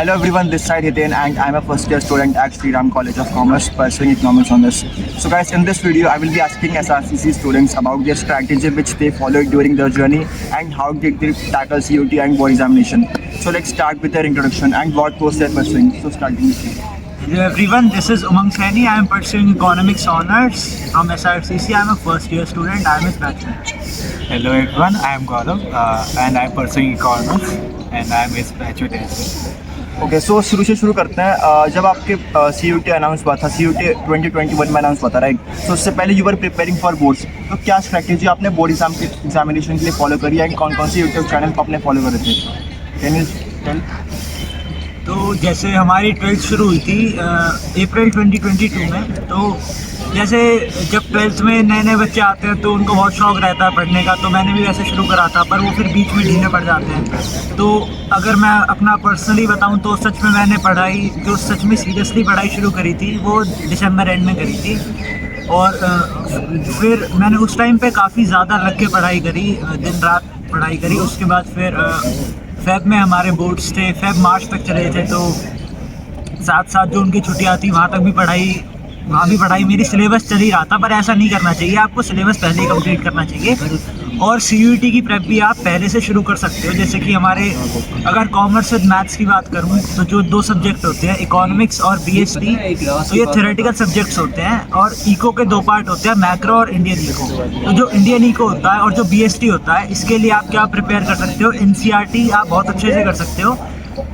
Hello everyone, this side Hiten and I'm a first year student at Sri Ram College of Commerce pursuing economics honors. So guys, in this video I will be asking SRCC students about their strategy which they followed during their journey and how did they tackle CUT and board examination. So let's start with their introduction and what course they are pursuing. So starting with you. Hello everyone, this is Umang Saini. I am pursuing economics honors from SRCC. I am a first year student. I am his bachelor. Hello everyone, I am Gaurav and I am pursuing economics and I am his graduate as well. Okay so शुरू से शुरू करते हैं. जब आपके CUT announce हुआ था, CUT 2021 में अनाउंस हुआ था, राइट? सो उससे पहले you were preparing for boards. तो क्या स्ट्रैटेजी आपने बोर्ड एग्जामिनेशन के लिए फॉलो करी है एंड कौन कौन से यूट्यूब चैनल को आपने फॉलो करे थे? Can you tell? तो जैसे हमारी 12th शुरू हुई थी अप्रैल 2022 में. तो जैसे जब 12th में नए नए बच्चे आते हैं तो उनको बहुत शौक़ रहता है पढ़ने का. तो मैंने भी वैसे शुरू करा था, पर वो फिर बीच में ढीले पड़ जाते हैं. तो अगर मैं अपना पर्सनली बताऊं तो सच में मैंने पढ़ाई जो सच में सीरियसली पढ़ाई शुरू करी थी वो दिसंबर एंड में करी थी. और फिर मैंने उस टाइम पे काफ़ी ज़्यादा लग के पढ़ाई करी, दिन रात पढ़ाई करी. उसके बाद फिर फेब में हमारे बोर्ड्स थे, फेब मार्च तक चले थे. तो साथ साथ जो उनकी छुट्टियाँ थी वहाँ भी पढ़ाई मेरी सिलेबस चल ही रहा था. पर ऐसा नहीं करना चाहिए, आपको सिलेबस पहले ही कंप्लीट करना चाहिए. और CUT की प्रेप भी आप पहले से शुरू कर सकते हो. जैसे कि हमारे अगर कॉमर्स विद मैथ्स की बात करूँ तो जो दो सब्जेक्ट होते हैं, इकोनॉमिक्स और BST, तो ये थ्योरेटिकल सब्जेक्ट्स होते हैं. और इको के दो पार्ट होते हैं, मैक्रो और इंडियन इको. तो जो इंडियन इको होता है और जो BST होता है, इसके लिए आप क्या प्रिपेयर कर सकते हो? NCERT आप बहुत अच्छे से कर सकते हो.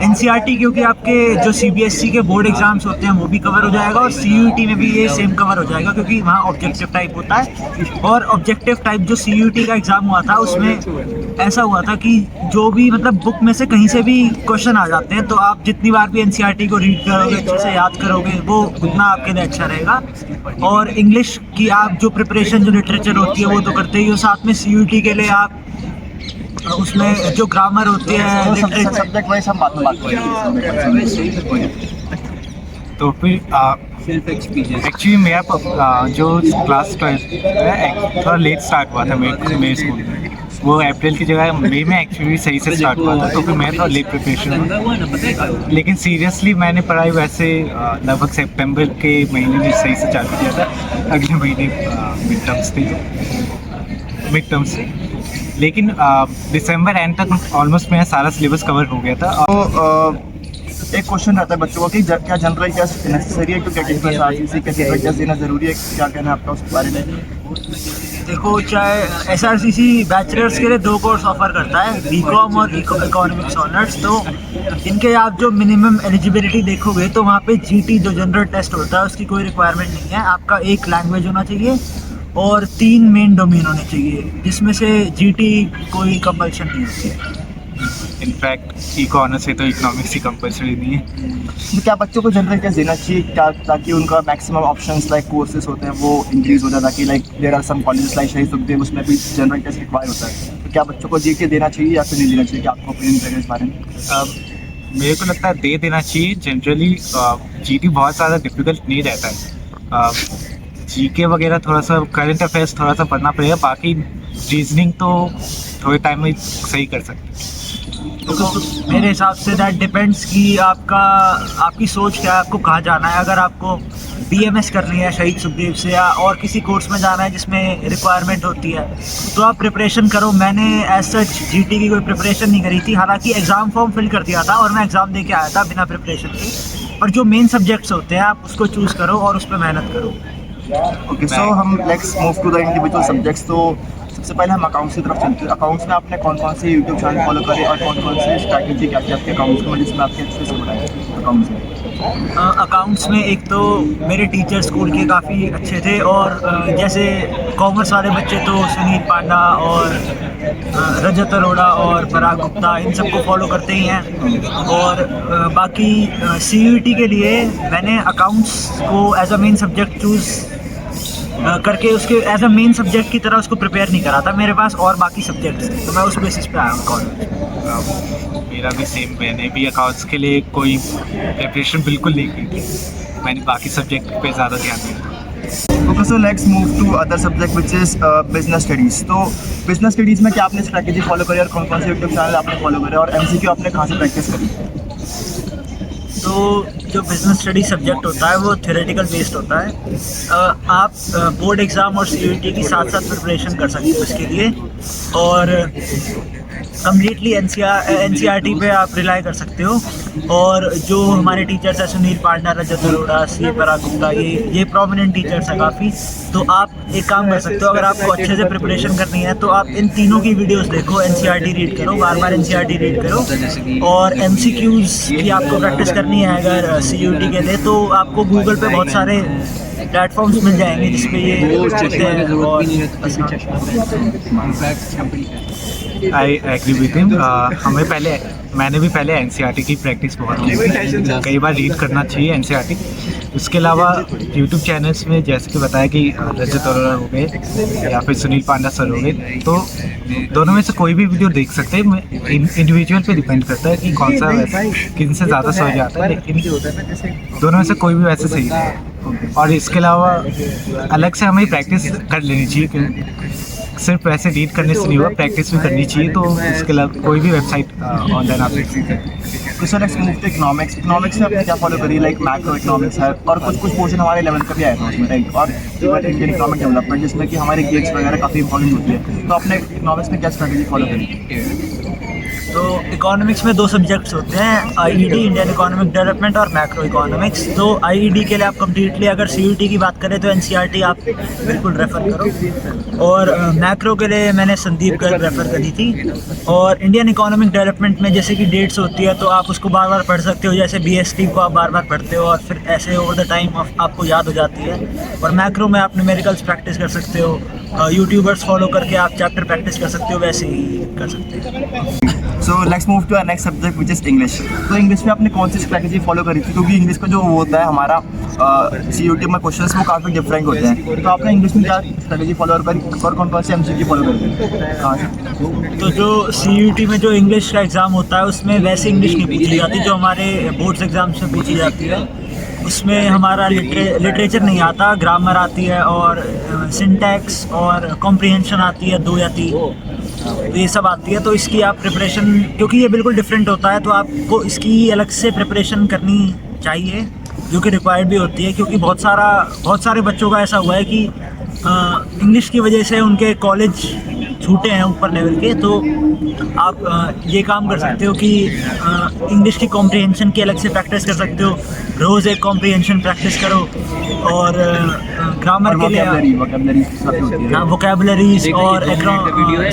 NCERT क्योंकि आपके जो CBSE के बोर्ड एग्जाम्स होते हैं वो भी कवर हो जाएगा और CUT में भी ये सेम कवर हो जाएगा क्योंकि वहाँ ऑब्जेक्टिव टाइप होता है. और ऑब्जेक्टिव टाइप जो CUT का एग्ज़ाम हुआ था उसमें ऐसा हुआ था कि जो भी मतलब बुक में से कहीं से भी क्वेश्चन आ जाते हैं. तो आप जितनी बार भी NCERT को रीड करोगे, अच्छे से याद करोगे, वो उतना आपके लिए अच्छा रहेगा. और इंग्लिश की आप जो प्रिपरेशन जो लिटरेचर होती है वो तो करते ही हो. साथ में CUT के लिए आप उसमें जो ग्रामर होते हैं सब्जेक्ट वाइज हम बात करेंगे. तो फिर एक्चुअली मेरा जो क्लास 12 है थोड़ा लेट स्टार्ट हुआ था मेरे स्कूल में. वो अप्रैल की जगह मई में एक्चुअली सही से स्टार्ट हुआ था. तो फिर मैं थोड़ा लेट प्रिपरेशन हुआ, लेकिन सीरियसली मैंने पढ़ाई वैसे लगभग सितंबर के महीने में सही से चालू किया था. अगले महीने मिड टर्म्स थे, लेकिन दिसंबर एंड तक ऑलमोस्ट मेरा सारा सिलेबस कवर हो गया था. तो एक क्वेश्चन रहता है बच्चों को कि क्या जनरल टेस्ट नेसेसरी है टू गेट इनटू SRCC? क्या जनरल टेस्ट देना ज़रूरी है? क्या कहना है आपका उस बारे में? देखो, चाहे SRCC बैचलर्स के लिए दो कोर्स ऑफर करता है, BCom और इकोनॉमिक्स ऑनर्स. तो इनके आप जो मिनिमम एलिजिबिलिटी देखोगे तो वहाँ पे GT जो जनरल टेस्ट होता है उसकी कोई रिक्वायरमेंट नहीं है. आपका एक लैंग्वेज होना चाहिए और 3 मेन डोमेन होने चाहिए, जिसमें से GT कोई कंपल्शन नहीं होती है. इनफैक्ट इकोनॉमिक्स से तो इकोनॉमिक्स ही कंपल्सरी नहीं है. तो क्या बच्चों को जनरल टेस्ट देना चाहिए क्या, ताकि उनका मैक्सिमम ऑप्शंस लाइक कोर्सेज होते हैं वो इंक्रीज हो जाए? ताकि like there are some colleges like Shaheed Sukhdev, उसमें भी जनरल टेस्ट रिक्वायर होता है. तो क्या बच्चों को GT देना चाहिए या फिर नहीं देना चाहिए? क्या आपको ओपिनियन करें इस बारे में? मेरे को लगता है दे देना चाहिए. जनरली GT बहुत ज़्यादा डिफिकल्ट नहीं रहता है. GK वगैरह थोड़ा सा, करंट अफेयर्स थोड़ा सा पढ़ना पड़ेगा. बाकी रीजनिंग तो थोड़े टाइम में सही कर सकते हैं. तो मेरे हिसाब से दैट डिपेंड्स कि आपकी सोच क्या है, आपको कहाँ जाना है. अगर आपको BMS करनी है शहीद सुखदेव से या और किसी कोर्स में जाना है जिसमें रिक्वायरमेंट होती है तो आप प्रिपरेशन करो. मैंने एज सच GT की कोई प्रिपरेशन नहीं करी थी, हालांकि एग्ज़ाम फॉर्म फिल कर दिया था और मैं एग्ज़ाम दे के आया था बिना प्रिपरेशन के. पर जो मेन सब्जेक्ट्स होते हैं आप उसको चूज़ करो और उस पर मेहनत करो. ओके, सो हम let's move to the individual subjects. तो सबसे पहले हम अकाउंट्स की तरफ चलते हैं. अकाउंट्स में आपने कौन कौन से यूट्यूब चैनल फॉलो करे और कौन कौन से स्ट्रैटेजी क्या आपके अकाउंट्स में जिसमें आपके अच्छे से बढ़ाए अकाउंट्स में? अकाउंट्स में एक तो मेरे टीचर स्कूल के काफ़ी अच्छे थे. और जैसे कॉमर्स वाले बच्चे तो सुनील पांडा और रजत अरोड़ा और पराग गुप्ता, इन सबको फॉलो करते ही हैं. और बाकी CUT के लिए मैंने अकाउंट्स को as a main subject choose करके उसके एज अ मेन सब्जेक्ट की तरह उसको प्रिपेयर नहीं करा था. मेरे पास और बाकी सब्जेक्ट्स थे तो मैं उस बेसिस पे आया हूँ कॉलेज. मेरा भी सेम. मैंने भी अकाउंट्स के लिए कोई प्रिपरेशन बिल्कुल नहीं की थी. मैंने बाकी सब्जेक्ट पे ज़्यादा ध्यान दिया. Okay, so let's move to other subject which is business studies. तो बिजनेस स्टडीज़ में क्या आपने स्ट्रैटेजी फॉलो करी और कौन कौन से यूट्यूब चैनल आपने फॉलो करे और MCQ आपने कहाँ से प्रैक्टिस करी? तो जो बिजनेस स्टडी सब्जेक्ट होता है वो थ्योरेटिकल बेस्ड होता है। आप बोर्ड एग्ज़ाम और CUET की साथ साथ प्रिपरेशन कर सकते हो इसके लिए, और कम्प्लीटली NCERT पे आप रिलाई कर सकते हो। और जो हमारे टीचर्स हैं सुनील पांडा, रजत अरोड़ा, CA पराग गुप्ता, ये प्रोमिनेंट टीचर्स हैं काफ़ी। तो आप एक काम कर सकते हो, अगर आपको अच्छे से प्रिपरेशन करनी है तो आप इन तीनों की वीडियोस देखो, NCERT रीड करो, बार बार NCERT रीड करो। और MCQs की आपको प्रैक्टिस करनी है अगर CUET के लिए, तो आपको गूगल पे बहुत सारे प्लेटफॉर्म्स मिल जाएंगे जिसपे ये होते हैं। और आई एग्री विद हिम। मैंने भी पहले NCERT की प्रैक्टिस बहुत की थी। कई बार रीड करना चाहिए NCERT। उसके अलावा यूट्यूब चैनल्स में जैसे कि बताया कि रजत अरोड़ा हो गए या फिर सुनील पांडा सर हो गए, तो दोनों में से कोई भी वीडियो देख सकते हैं। इंडिविजुअल पे डिपेंड करता है कि कौन सा वैसा किन से ज़्यादा समझ आता है, लेकिन दोनों में से कोई भी वैसे सही नहीं है। और इसके अलावा अलग से हमें प्रैक्टिस कर लेनी चाहिए, क्योंकि सिर्फ वैसे रीड करने से नहीं होगा, प्रैक्टिस भी करनी चाहिए। तो इसके अलावा कोई भी वेबसाइट ऑनलाइन आप देख सकते हैं। तो sir next move to economics. Economics में आपने क्या फॉलो करी, लाइक मैक्रो इकोनॉमिक्स है और कुछ पोर्शन हमारे लेवल का भी आया था उसमें, राइट। और इंडियन इकोनॉमिक डेवलपमेंट जिसमें कि हमारे गेट्स वगैरह काफ़ी इंपॉर्टेंट होती है। तो आपने इकोनॉमिक्स में क्या स्ट्रेटजी फॉलो करी? तो इकोनॉमिक्स में 2 सब्जेक्ट्स होते हैं, IED इंडियन इकोनॉमिक डेवलपमेंट और मैक्रो इकोनॉमिक्स। तो IED के लिए आप कम्प्लीटली अगर CUET की बात करें तो NCERT आप बिल्कुल रेफ़र करो, और मैक्रो के लिए मैंने संदीप गर्ग रेफ़र करी थी। और इंडियन इकोनॉमिक डेवलपमेंट में जैसे कि डेट्स होती है तो आप उसको बार बार पढ़ सकते हो, जैसे BST को आप बार बार पढ़ते हो और फिर ऐसे ओवर द टाइम आपको याद हो जाती है। और मैक्रो में आप न्यूमेरिकल्स प्रैक्टिस कर सकते हो, यूट्यूबर्स फॉलो करके आप चैप्टर प्रैक्टिस कर सकते हो, वैसे ही कर सकते हो। So let's move to our next subject which is English. तो इंग्लिश में आपने कौन सी स्ट्रैटेजी फॉलो करी थी, क्योंकि इंग्लिश का जो होता है हमारा CUET में क्वेश्चंस वो काफ़ी डिफरेंट होते हैं। तो आपने इंग्लिश में क्या स्ट्रैटेजी फॉलो करी और कौन से MCQ फॉलो करी थी? हाँ। तो जो CUET में जो इंग्लिश का एग्ज़ाम होता है उसमें वैसे इंग्लिश नहीं पूछी जाती जो हमारे बोर्ड्स एग्ज़ाम्स में पूछी जाती है। उसमें हमारा लिटरेचर नहीं आता, ग्रामर आती है और सिंटैक्स और कॉम्प्रिहेंशन आती है 2 या 3, तो ये सब आती है। तो इसकी आप प्रिपरेशन, क्योंकि ये बिल्कुल डिफरेंट होता है तो आपको इसकी अलग से प्रिपरेशन करनी चाहिए, जो कि रिक्वायर्ड भी होती है। क्योंकि बहुत सारे बच्चों का ऐसा हुआ है कि इंग्लिश की वजह से उनके कॉलेज छूटे हैं ऊपर लेवल के। तो आप ये काम कर सकते हो कि इंग्लिश की कॉम्प्रिहेंशन की अलग से प्रैक्टिस कर सकते हो, रोज़ एक कॉम्प्रिहेंशन प्रैक्टिस करो। और ग्रामर के लिए वोकैबुलरीज और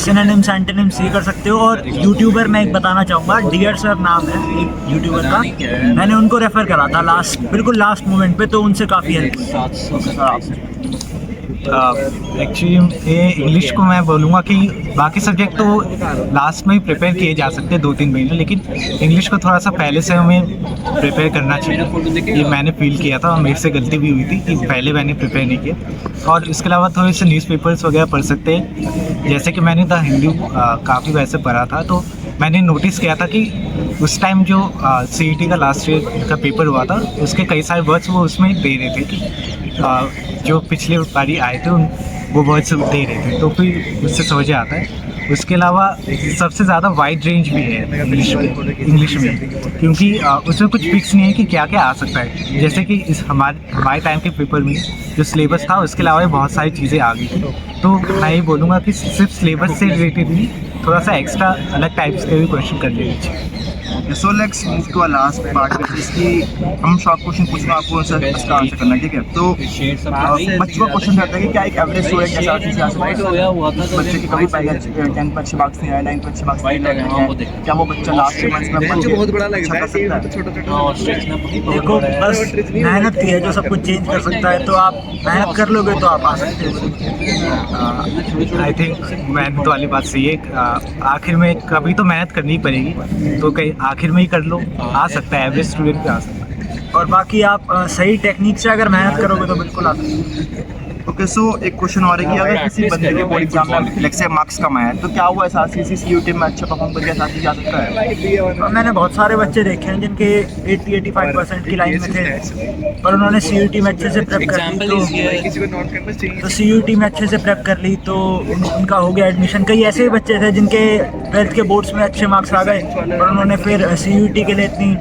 सिनोनिम्स एंटोनिम्स ये कर सकते हो। और यूट्यूबर मैं एक बताना चाहूँगा, डियर सर नाम है एक यूट्यूबर का, मैंने उनको रेफ़र करा था बिल्कुल लास्ट मोमेंट पे, तो उनसे काफ़ी हेल्प हुई। एक्चुअली ये इंग्लिश को मैं बोलूँगा कि बाकी सब्जेक्ट तो लास्ट में ही प्रिपेयर किए जा सकते हैं 2-3 महीने, लेकिन इंग्लिश को थोड़ा सा पहले से हमें प्रिपेयर करना चाहिए। ये मैंने फील किया था और मेरे से गलती भी हुई थी कि पहले मैंने प्रिपेयर नहीं किया। और इसके अलावा थोड़े से न्यूज़पेपर्स वगैरह पढ़ सकते हैं, जैसे कि मैंने द हिंदू काफ़ी वैसे पढ़ा था। तो मैंने नोटिस किया था कि उस टाइम जो CUET का लास्ट ईयर का पेपर हुआ था उसके कई सारे वर्ड्स वो उसमें दे रहे थे कि जो पिछले बारी आए थे वो वर्ड्स दे रहे थे, तो फिर उससे समझ आता है। उसके अलावा सबसे ज़्यादा वाइड रेंज भी है इंग्लिश में, क्योंकि उसमें कुछ फिक्स नहीं है कि क्या क्या आ सकता है। जैसे कि हमारे टाइम के पेपर में जो सिलेबस था उसके अलावा बहुत सारी चीज़ें आ गई, तो मैं ये बोलूँगा कि सिर्फ सिलेबस से रिलेटेड नहीं, थोड़ा सा एक्स्ट्रा अलग टाइप्स के भी क्वेश्चन कर लेने चाहिए। So let's move to a last part, जिसकी हम शॉर्ट क्वेश्चन पूछूंगा आपको उसका आंसर करना, ठीक है। तो बच्चों का क्वेश्चन रहता है कि क्या एक एवरेज स्टूडेंट के साथ से आ सकता है, बच्चे की कभी पहले 10 में अच्छे मार्क्स नहीं आए, 9 में अच्छे मार्क्स नहीं आए, क्या वो बच्चा लास्ट के मंथ्स में बहुत बड़ा लग रहा है? देखो बस मेहनत की है जो सब कुछ चेंज कर सकता है, तो आप मेहनत कर लोगे तो आप आ सकते हो। आई थिंक मेहनत वाली बात सही है, आखिर में कभी तो मेहनत करनी ही पड़ेगी, तो कहीं आखिर में ही कर लो, आ सकता है, एवरेज स्टूडेंट भी आ सकता है। और बाकी आप सही टेक्निक से अगर मेहनत करोगे तो बिल्कुल आ सकते हैं। ओके, सो एक क्वेश्चन और है कि अगर किसी बंदे के बोर्ड एग्जाम में लेक्चर से मार्क्स कम आया तो क्या वो एसआरसी CUET में अच्छा परफॉर्म करके एसआरसी जा सकता है? मैंने बहुत सारे बच्चे देखे हैं जिनके 80-85% की लाइन में थे, पर उन्होंने CUET में अच्छे से प्रेप कर ली, तो CUET में अच्छे से प्रेप कर ली तो उनका हो गया एडमिशन। कई ऐसे बच्चे थे जिनके 12th के बोर्ड्स में अच्छे मार्क्स आ गए, पर उन्होंने फिर CUET के लिए इतनी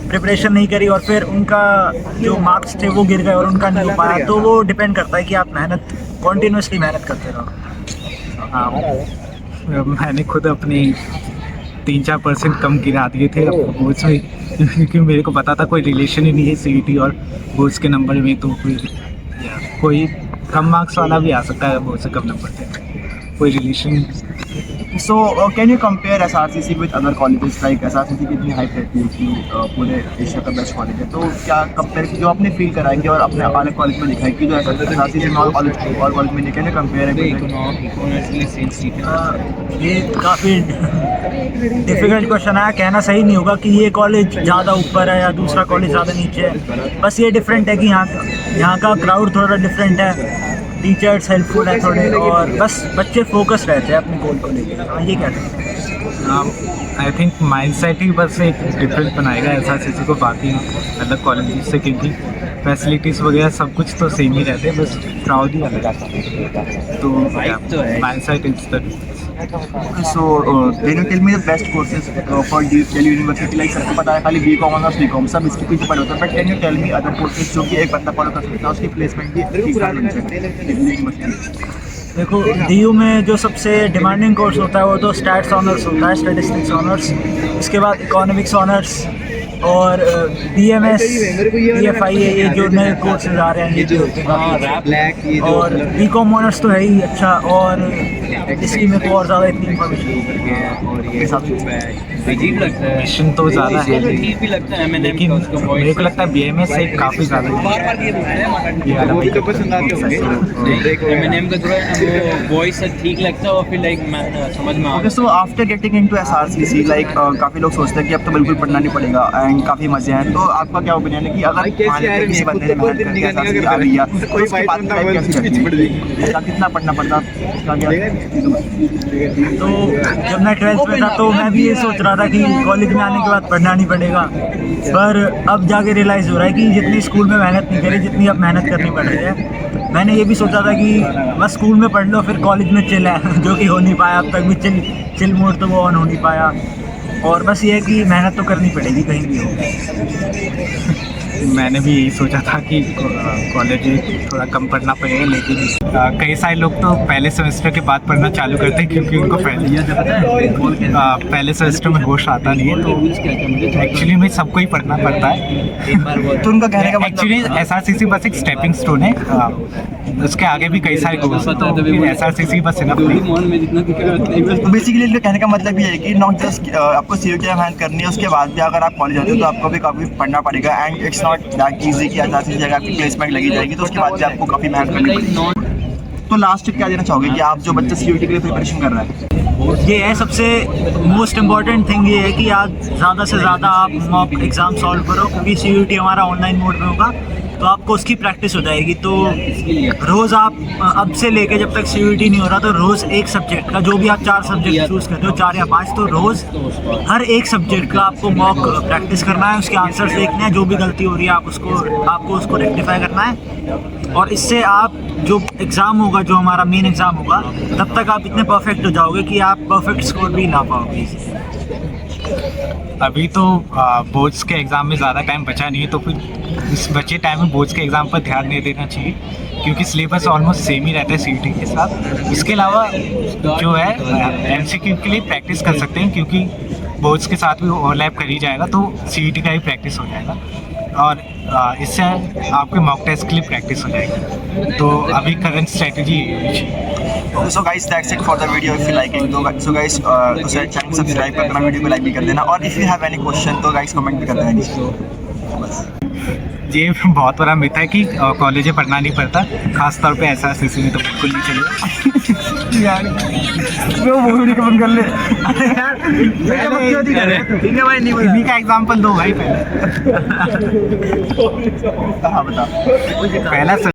प्रिपरेशन नहीं करी और फिर उनका जो मार्क्स थे वो गिर गए और उनका नहीं हो पाया, तो वो डिपेंड करता है कि आप कंटिन्यूसली मेहनत करते रहो। हाँ, मैंने खुद अपनी 3-4% कम गिरा दिए थे बोर्ड्स में, क्योंकि मेरे को पता था कोई रिलेशन ही नहीं है सीईटी और बोर्ड्स के नंबर में, तो कोई कम मार्क्स वाला भी आ सकता है बोर्ड से कम नंबर थे, कोई relation. So, can you compare SRCC with other colleges? Like SRCC की इतनी हाइप रहती है कि पूरे एशिया का बेस्ट कॉलेज है, तो क्या कंपेयर जो आपने फील कराएंगे और अपने अलग कॉलेज में दिखाई कि जो SRCC में और कॉलेज में कैन यू कंपेयर है? ये काफ़ी डिफिकल्ट क्वेश्चन है, कहना सही नहीं होगा कि ये कॉलेज ज़्यादा ऊपर है या दूसरा कॉलेज ज़्यादा नीचे है। बस ये डिफरेंट है कि यहाँ का क्राउड थोड़ा डिफरेंट है, टीचर्स हेल्पफुल है थोड़े, और बस बच्चे फोकस रहते हैं अपने गोल को लेकर। हाँ, ये कहते हैं। आई थिंक माइंड सेट ही बस एक डिफरेंट बनाएगा SRCC को बाकी अलग कॉलेज से, क्योंकि फैसिलिटीज़ वगैरह सब कुछ तो सेम ही रहते हैं, बस क्राउड ही अलग आता है, तो mind set is the. So, can you tell me the best courses for Delhi University? Like सबको पता है खाली BCom और BCom सब इसके पीछे पड़े होते हैं, but can you tell me other courses जो कि एक बंदा फॉलो कर सकता है, उसकी प्लेसमेंट भी ठीक ठाक होनी चाहिए? देखो, DU में जो सबसे डिमांडिंग कोर्स होता है वो तो स्टैट्स ऑनर्स होता है, स्टैटिस्टिक्स ऑनर्स, इसके बाद इकोनॉमिक्स ऑनर्स और BMS, PFI, ये जो नए कोर्सेज आ रहे हैं ये भी होते हैं, और BCom ऑनर्स तो है ही अच्छा, और इसकी मेरे को और ज़्यादा इतनी मिशन तो ज़्यादा है, लेकिन मेरे को लगता है BMS से काफ़ी ज़्यादा वॉइस ठीक लगता है और फिर लाइक मैं समझ में आ Okay, so after getting into SRCC, like काफ़ी लोग सोचते हैं कि अब तो बिल्कुल पढ़ना नहीं पड़ेगा एंड काफ़ी मजे हैं, तो आपका क्या ओपिनियन है कि अगर मान लीजिए किसी बंदे ने मेहनत करके SRCC आ गया तो उसके बाद लाइफ कैसी रहती है, क्या कितना पढ़ना पड़ता, उसका क्या? तो जब मैं 12th में था तो मैं भी ये सोच रहा था कि कॉलेज में आने के बाद पढ़ना नहीं पड़ेगा, पर अब जाके रियलाइज़ हो रहा है कि जितनी स्कूल में मेहनत नहीं करी जितनी अब मेहनत करनी पड़ रही है। मैंने ये भी सोचा था कि बस स्कूल में पढ़ लो फिर कॉलेज में चिल है, जो कि हो नहीं पाया, अब तक भी चिल मोड तो वो ऑन हो नहीं पाया, और बस ये है कि मेहनत तो करनी पड़ेगी कहीं भी हो। मैंने भी यही सोचा था कि कॉलेज में थोड़ा कम पढ़ना पड़ेगा, लेकिन कई सारे लोग तो पहले सेमेस्टर के बाद पढ़ना चालू करते हैं, क्योंकि उनको पहले सेमेस्टर में होश आता नहीं है, तो एक्चुअली में सबको ही पढ़ना पड़ता है। तो उनका कहने का एक्चुअली SRCC बस एक स्टेपिंग स्टोन है, उसके आगे भी कई सारे कोर्स हैं, तो SRCC बस इनफ नहीं। तो बेसिकली इनका कहने का मतलब ये है कि नॉट जस्ट आपको CUET में मेहनत करनी है, उसके बाद भी अगर आप कॉलेज आते हो तो आपको भी काफ़ी पढ़ना पड़ेगा, and it's not that easy कि SRCC अगर आपकी प्लेसमेंट लगी जाएगी तो उसके बाद भी आपको काफ़ी मेहनत करनी पड़ेगी। तो लास्ट टिप क्या देना चाहोगे कि आप जो बच्चे CUET के लिए प्रिपरेशन कर रहे हैं? ये है सबसे मोस्ट इम्पॉर्टेंट थिंग, ये है कि आज ज़्यादा से ज़्यादा आप मॉक एग्ज़ाम सॉल्व करो, क्योंकि CUET हमारा ऑनलाइन मोड में होगा तो आपको उसकी प्रैक्टिस हो जाएगी। तो रोज़ आप अब से लेके जब तक CUET नहीं हो रहा तो रोज़ एक सब्जेक्ट का, जो भी आप 4 सब्जेक्ट चूज़ करते हो 4 या 5, तो रोज़ हर एक सब्जेक्ट का आपको मॉक प्रैक्टिस करना है, उसके आंसर्स देखने हैं, जो भी गलती हो रही है आपको उसको रेक्टिफाई करना है, और इससे आप जो एग्ज़ाम होगा, जो हमारा मेन एग्ज़ाम होगा, तब तक आप इतने परफेक्ट हो जाओगे कि आप परफेक्ट स्कोर भी ला पाओगे। अभी तो बोर्ड्स के एग्ज़ाम में ज़्यादा टाइम बचा नहीं है, तो फिर इस बचे टाइम में बोर्ड्स के एग्ज़ाम पर ध्यान नहीं देना चाहिए, क्योंकि सिलेबस ऑलमोस्ट सेम ही रहता है CUET के साथ। इसके अलावा जो है MCQ के लिए प्रैक्टिस कर सकते हैं, क्योंकि बोर्ड्स के साथ भी ओवरलैप कर ही जाएगा, तो CUET का ही प्रैक्टिस हो जाएगा, और इससे आपके मॉक टेस्ट के लिए प्रैक्टिस हो जाएगी। तो अभी current strategy. So guys, that's it for the video. If you like it, so guys, तो चैनल सब्सक्राइब कर देना, वीडियो को लाइक भी कर देना, और if you have any question तो guys कमेंट भी कर देना नीचे। ये बहुत बड़ा मिथ है कि कॉलेज में पढ़ना नहीं पड़ता, खासतौर पे SRCC में तो बिल्कुल नहीं चलेगा। यार वो वीडियो कमेंट कर ले। ठीक है भाई, नहीं इन्हीं का एग्जाम्पल दो भाई पहले। कहाँ बता पहला